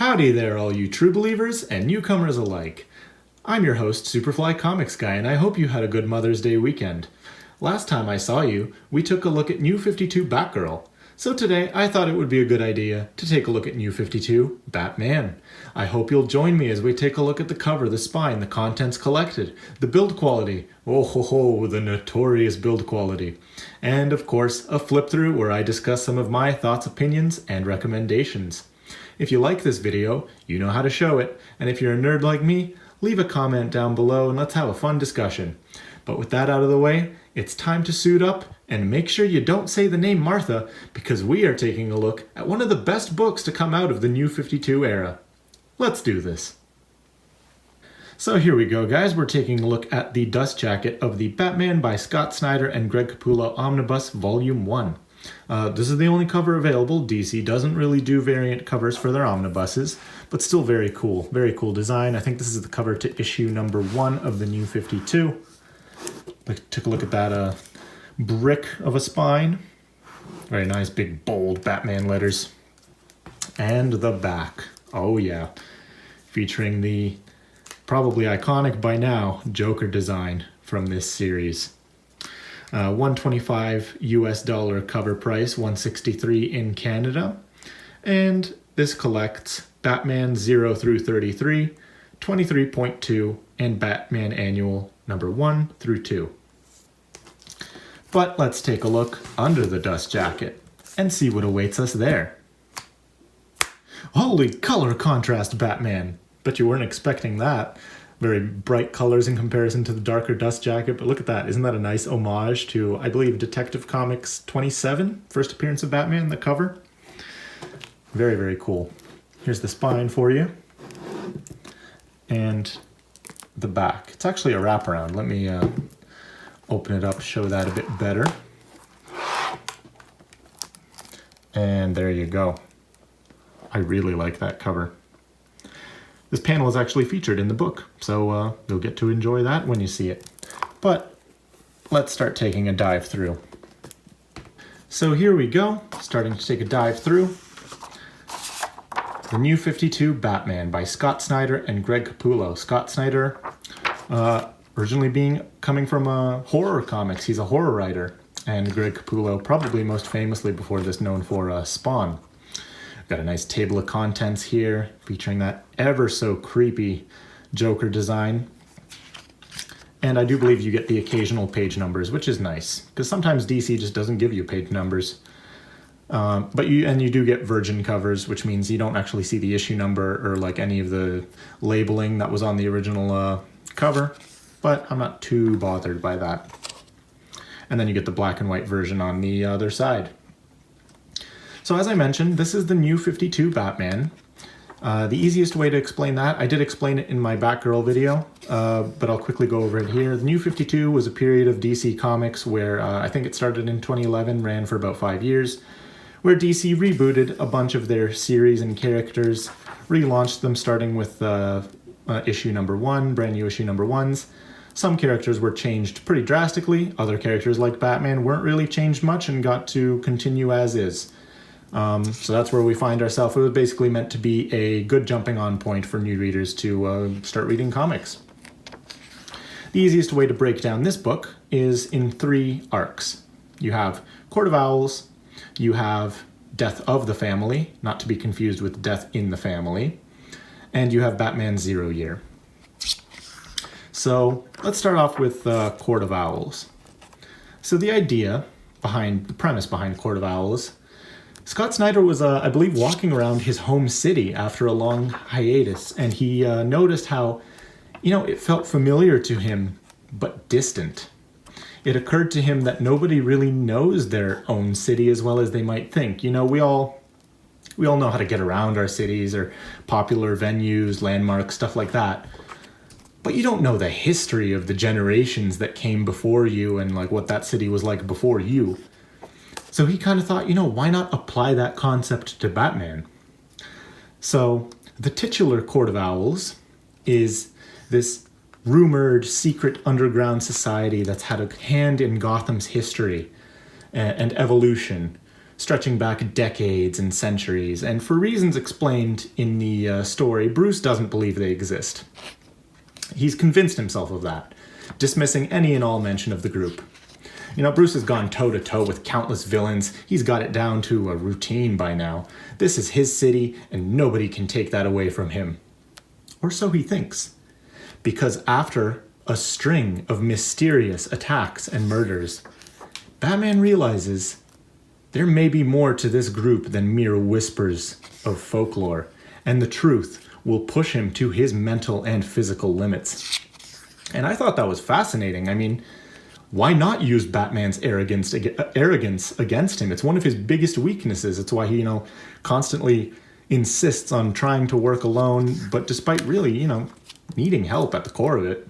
Howdy there, all you true believers and newcomers alike. I'm your host, Superfly Comics Guy, and I hope you had a good Mother's Day weekend. Last time I saw you, we took a look at New 52 Batgirl. So today, I thought it would be a good idea to take a look at New 52 Batman. I hope you'll join me as we take a look at the cover, the spine, the contents collected, the build quality, oh ho ho, the notorious build quality, and of course, a flip through where I discuss some of my thoughts, opinions, and recommendations. If you like this video, you know how to show it, and if you're a nerd like me, leave a comment down below and let's have a fun discussion. But with that out of the way, it's time to suit up and make sure you don't say the name Martha, because we are taking a look at one of the best books to come out of the New 52 era. Let's do this. So here we go, guys. We're taking a look at the dust jacket of the Batman by Scott Snyder and Greg Capullo Omnibus Volume 1. This is the only cover available. DC doesn't really do variant covers for their omnibuses, but still very cool. Very cool design. I think this is the cover to issue number 1 of the New 52. Took a look at that brick of a spine. Very nice, big, bold Batman letters. And the back. Oh yeah. Featuring the probably iconic by now Joker design from this series. $125 US cover price, $163 in Canada. And this collects Batman 0 through 33, 23.2, and Batman Annual number 1 through 2. But let's take a look under the dust jacket and see what awaits us there. Holy color contrast, Batman! Bet you weren't expecting that. Very bright colors in comparison to the darker dust jacket, but look at that. Isn't that a nice homage to, I believe, Detective Comics 27, first appearance of Batman, the cover? Very, very cool. Here's the spine for you. And the back. It's actually a wraparound. Let me open it up, show that a bit better. And there you go. I really like that cover. This panel is actually featured in the book, so you'll get to enjoy that when you see it. But let's start taking a dive through. So here we go, starting to take a dive through. The New 52 Batman by Scott Snyder and Greg Capullo. Scott Snyder, originally coming from horror comics. He's a horror writer. And Greg Capullo, probably most famously before this, known for Spawn. Got a nice table of contents here, featuring that ever so creepy Joker design. And I do believe you get the occasional page numbers, which is nice, because sometimes DC just doesn't give you page numbers. But you do get virgin covers, which means you don't actually see the issue number or like any of the labeling that was on the original cover. But I'm not too bothered by that. And then you get the black and white version on the other side. So as I mentioned, this is the New 52 Batman. The easiest way to explain that, I did explain it in my Batgirl video, but I'll quickly go over it here. The New 52 was a period of DC Comics where I think it started in 2011, ran for about 5 years, where DC rebooted a bunch of their series and characters, relaunched them starting with issue number 1, brand new issue number 1s. Some characters were changed pretty drastically. Other characters like Batman weren't really changed much and got to continue as is. So that's where we find ourselves. It was basically meant to be a good jumping on point for new readers to start reading comics. The easiest way to break down this book is in 3 arcs. You have Court of Owls, you have Death of the Family, not to be confused with Death in the Family, and you have Batman 0 Year. So let's start off with Court of Owls. So the premise behind Court of Owls, Scott Snyder was, I believe, walking around his home city after a long hiatus, and he noticed how, it felt familiar to him, but distant. It occurred to him that nobody really knows their own city as well as they might think. We all know how to get around our cities or popular venues, landmarks, stuff like that. But you don't know the history of the generations that came before you and like what that city was like before you. So he kind of thought, why not apply that concept to Batman? So the titular Court of Owls is this rumored secret underground society that's had a hand in Gotham's history and evolution. stretching back decades and centuries, and for reasons explained in the story, Bruce doesn't believe they exist. He's convinced himself of that, dismissing any and all mention of the group. You know, Bruce has gone toe-to-toe with countless villains. He's got it down to a routine by now. This is his city, and nobody can take that away from him. Or so he thinks. Because after a string of mysterious attacks and murders, Batman realizes there may be more to this group than mere whispers of folklore, and the truth will push him to his mental and physical limits. And I thought that was fascinating. I mean, why not use Batman's arrogance against him? It's one of his biggest weaknesses. It's why he, constantly insists on trying to work alone, but despite really, needing help at the core of it.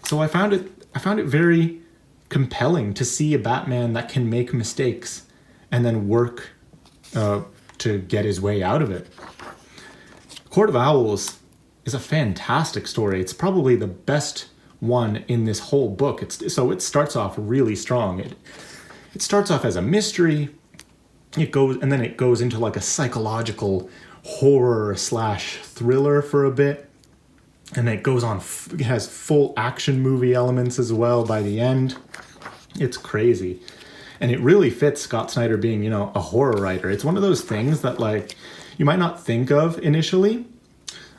So I found it very compelling to see a Batman that can make mistakes and then work to get his way out of it. Court of Owls is a fantastic story. It's probably the best one in this whole book. It starts off really strong. It starts off as a mystery. It goes into like a psychological horror / thriller for a bit. And it goes on, it has full action movie elements as well by the end. It's crazy. And it really fits Scott Snyder being, a horror writer. It's one of those things that you might not think of initially,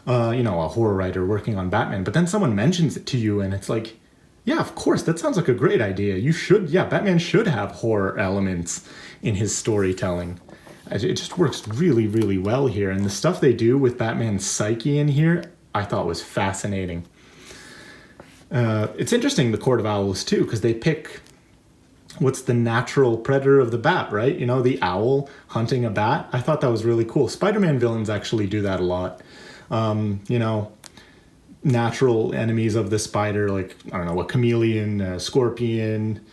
a horror writer working on Batman, but then someone mentions it to you and it's like, yeah, of course, that sounds like a great idea. Batman should have horror elements in his storytelling. It just works really, really well here. And the stuff they do with Batman's psyche in here, I thought was fascinating. It's interesting, the Court of Owls too, because they pick what's the natural predator of the bat, right? The owl hunting a bat. I thought that was really cool. Spider-Man villains actually do that a lot. Natural enemies of the spider, like, I don't know, a chameleon, a scorpion,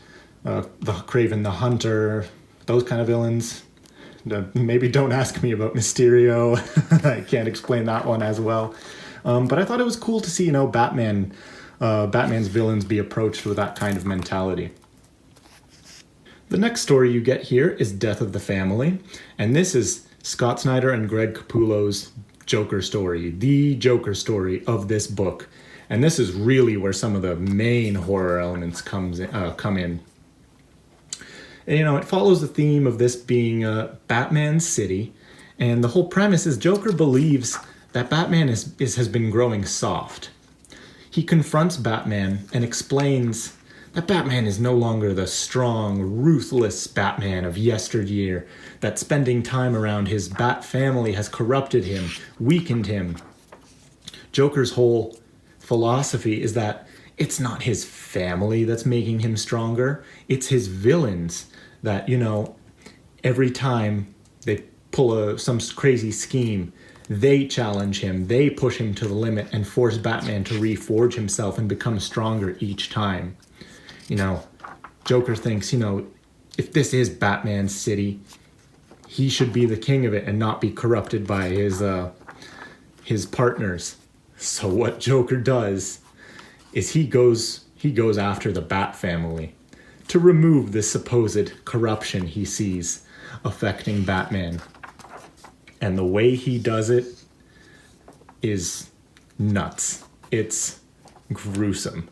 the Craven the Hunter, those kind of villains. Maybe don't ask me about Mysterio. I can't explain that one as well. But I thought it was cool to see, Batman's villains be approached with that kind of mentality. The next story you get here is Death of the Family, and this is Scott Snyder and Greg Capullo's Joker story, the Joker story of this book. And this is really where some of the main horror elements come in. And, it follows the theme of this being Batman's city, and the whole premise is Joker believes that Batman has been growing soft. He confronts Batman and explains that Batman is no longer the strong, ruthless Batman of yesteryear, that spending time around his Bat family has corrupted him, weakened him. Joker's whole philosophy is that it's not his family that's making him stronger, it's his villains that, every time they pull some crazy scheme, they challenge him, they push him to the limit and force Batman to reforge himself and become stronger each time. Joker thinks, if this is Batman's city, he should be the king of it and not be corrupted by his partners. So what Joker does is he goes after the Bat family to remove the supposed corruption he sees affecting Batman. And the way he does it is nuts. It's gruesome.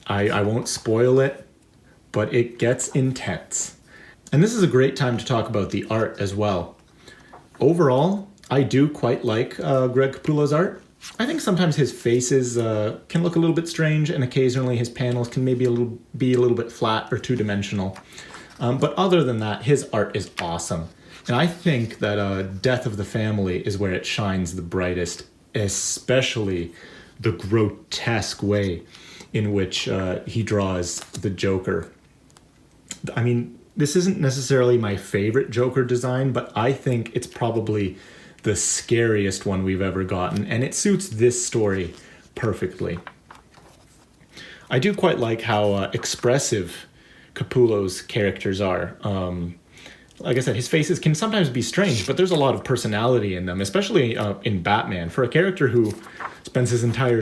I won't spoil it, but it gets intense. And this is a great time to talk about the art as well. Overall, I do quite like Greg Capullo's art. I think sometimes his faces can look a little bit strange, and occasionally his panels can maybe be a little bit flat or two-dimensional. But other than that, his art is awesome. And I think that Death of the Family is where it shines the brightest, especially the grotesque way in which he draws the Joker. I mean, this isn't necessarily my favorite Joker design, but I think it's probably the scariest one we've ever gotten, and it suits this story perfectly. I do quite like how expressive Capullo's characters are. Like I said, his faces can sometimes be strange, but there's a lot of personality in them, especially in Batman. For a character who spends his entire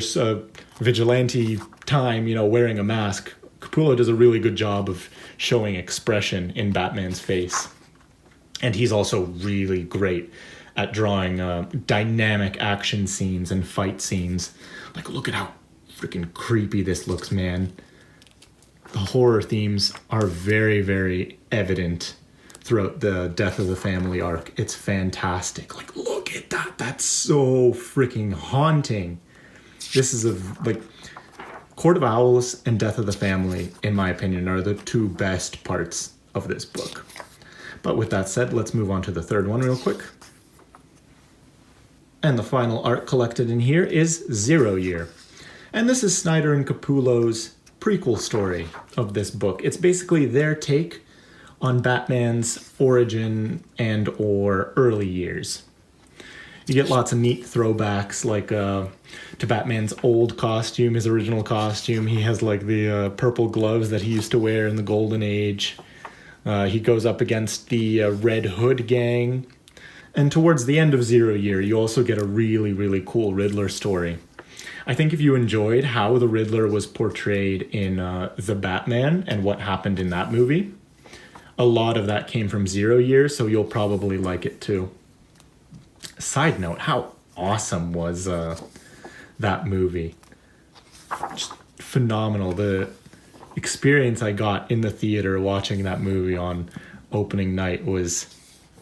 vigilante time, wearing a mask, Capullo does a really good job of showing expression in Batman's face. And he's also really great at drawing dynamic action scenes and fight scenes. Like, look at how freaking creepy this looks, man. The horror themes are very, very evident throughout the Death of the Family arc. It's fantastic. Like, look at that. That's so freaking haunting. This is like, Court of Owls and Death of the Family, in my opinion, are the two best parts of this book. But with that said, let's move on to the third one real quick. And the final art collected in here is 0 Year. And this is Snyder and Capullo's prequel story of this book. It's basically their take on Batman's origin and or early years. You get lots of neat throwbacks, like to Batman's old costume, his original costume. He has like the purple gloves that he used to wear in the Golden Age. He goes up against the Red Hood gang. And towards the end of 0 Year, you also get a really, really cool Riddler story. I think if you enjoyed how the Riddler was portrayed in The Batman and what happened in that movie, a lot of that came from 0 Year, so you'll probably like it too. Side note, how awesome was that movie? Just phenomenal. The experience I got in the theater watching that movie on opening night was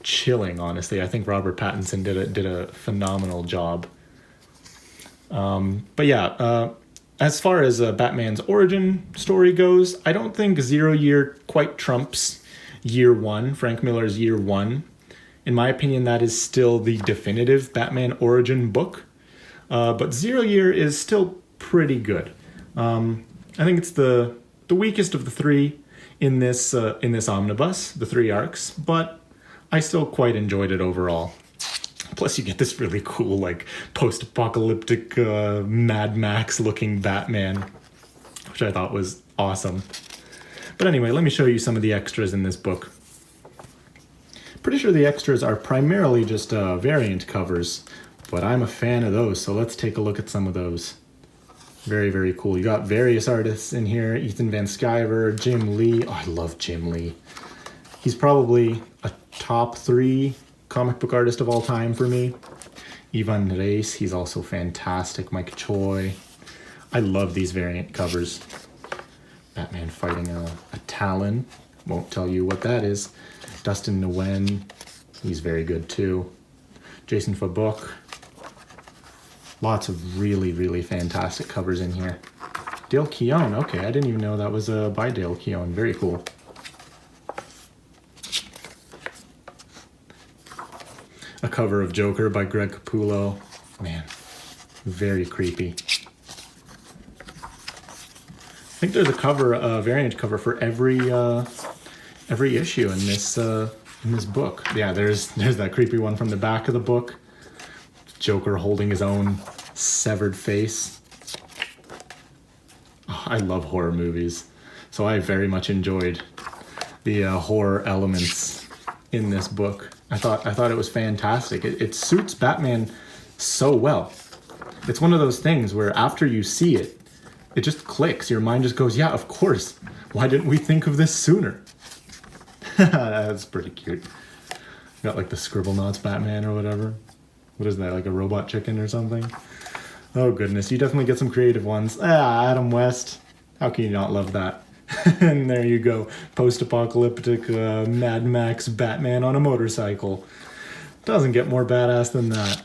chilling, honestly. I think Robert Pattinson did a phenomenal job. But yeah, as far as Batman's origin story goes, I don't think 0 Year quite trumps Year One, Frank Miller's Year One. In my opinion, that is still the definitive Batman origin book. But 0 Year is still pretty good. I think it's the weakest of the three in this omnibus, the 3 arcs, but I still quite enjoyed it overall. Plus, you get this really cool, like, post-apocalyptic Mad Max-looking Batman, which I thought was awesome. But anyway, let me show you some of the extras in this book. Pretty sure the extras are primarily just variant covers, but I'm a fan of those, so let's take a look at some of those. Very, very cool. You got various artists in here. Ethan Van Sciver, Jim Lee. Oh, I love Jim Lee. He's probably a top 3 comic book artist of all time for me. Ivan Reis, he's also fantastic. Mike Choi. I love these variant covers. Batman fighting a Talon. Won't tell you what that is. Dustin Nguyen, he's very good too. Jason Fabok. Lots of really, really fantastic covers in here. Dale Keown, okay, I didn't even know that was by Dale Keown. Very cool. A cover of Joker by Greg Capullo. Man, very creepy. I think there's a cover, a variant cover for every issue in this book. Yeah, there's that creepy one from the back of the book. Joker holding his own severed face. Oh, I love horror movies, so I very much enjoyed the horror elements in this book. I thought it was fantastic. It suits Batman so well. It's one of those things where after you see it, it just clicks. Your mind just goes, yeah, of course. Why didn't we think of this sooner? That's pretty cute. Got like the Scribblenauts Batman or whatever. What is that, like a robot chicken or something? Oh goodness, you definitely get some creative ones. Adam West. How can you not love that? And there you go, post-apocalyptic Mad Max Batman on a motorcycle. Doesn't get more badass than that.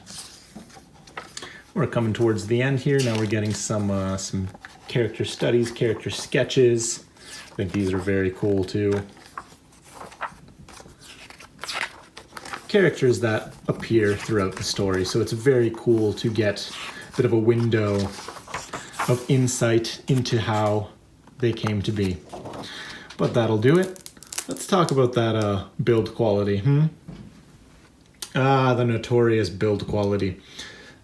We're coming towards the end here. Now we're getting some character studies, character sketches. I think these are very cool too. Characters that appear throughout the story, so it's very cool to get a bit of a window of insight into how they came to be. But that'll do it. Let's talk about that build quality. The notorious build quality.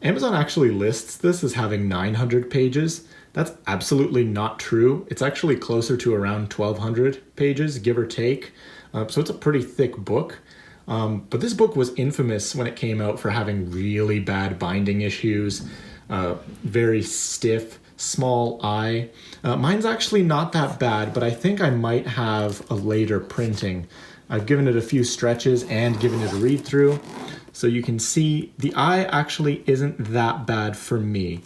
Amazon actually lists this as having 900 pages. That's absolutely not true. It's actually closer to around 1,200 pages, give or take. So it's a pretty thick book. But this book was infamous when it came out for having really bad binding issues, very stiff, small eye. Mine's actually not that bad, but I think I might have a later printing. I've given it a few stretches and given it a read through. So you can see the eye actually isn't that bad for me.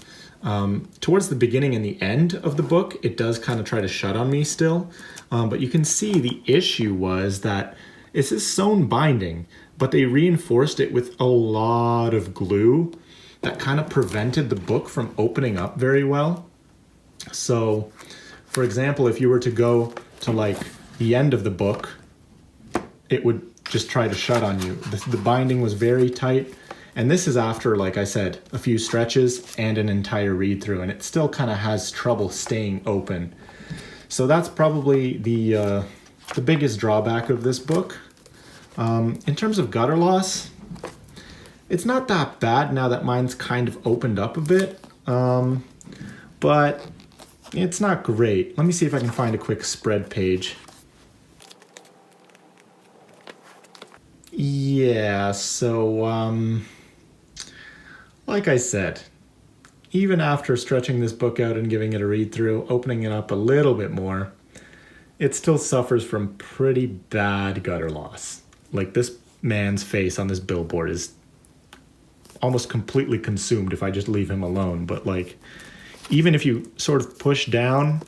Towards the beginning and the end of the book, it does kind of try to shut on me still. But you can see the issue was that it's a sewn binding, but they reinforced it with a lot of glue that kind of prevented the book from opening up very well. So, for example, if you were to go to like the end of the book, it would just try to shut on you. The binding was very tight. And this is after, like I said, a few stretches and an entire read through, and it still kind of has trouble staying open. So that's probably the biggest drawback of this book. In terms of gutter loss, it's not that bad now that mine's kind of opened up a bit, but it's not great. Let me see if I can find a quick spread page. Yeah, so like I said, even after stretching this book out and giving it a read through, opening it up a little bit more, it still suffers from pretty bad gutter loss. Like, this man's face on this billboard is almost completely consumed if I just leave him alone. But like, even if you sort of push down,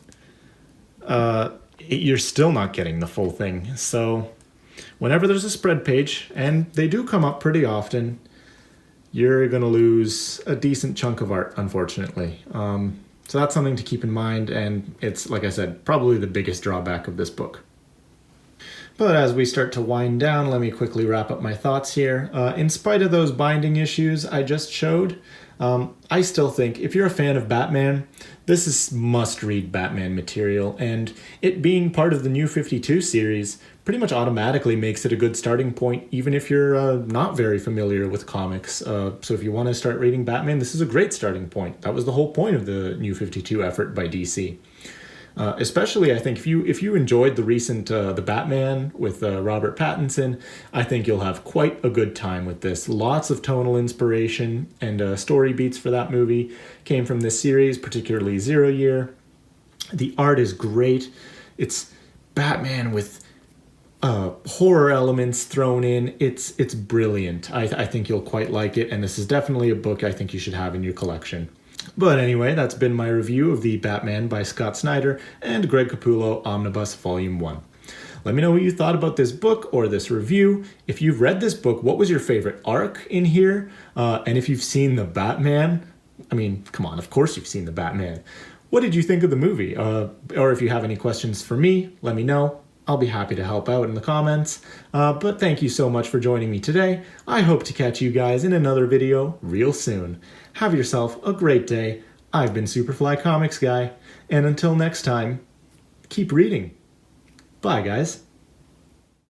you're still not getting the full thing. So whenever there's a spread page, and they do come up pretty often, you're going to lose a decent chunk of art, unfortunately. So that's something to keep in mind, and it's, like I said, probably the biggest drawback of this book. But as we start to wind down, let me quickly wrap up my thoughts here. In spite of those binding issues I just showed, I still think if you're a fan of Batman, this is must-read Batman material, and it being part of the New 52 series pretty much automatically makes it a good starting point, even if you're not very familiar with comics. So if you want to start reading Batman, this is a great starting point. That was the whole point of the New 52 effort by DC. Especially, I think, if you enjoyed the recent The Batman with Robert Pattinson, I think you'll have quite a good time with this. Lots of tonal inspiration and story beats for that movie came from this series, particularly Zero Year. The art is great. It's Batman with horror elements thrown in. It's brilliant. I think you'll quite like it, and this is definitely a book I think you should have in your collection. But anyway, that's been my review of The Batman by Scott Snyder and Greg Capullo Omnibus Volume 1. Let me know what you thought about this book or this review. If you've read this book, what was your favorite arc in here? And if you've seen The Batman, I mean, come on, of course you've seen The Batman. What did you think of the movie? Or if you have any questions for me, let me know. I'll be happy to help out in the comments. But thank you so much for joining me today. I hope to catch you guys in another video real soon. Have yourself a great day. I've been Superfly Comics Guy, and until next time, keep reading. Bye, guys.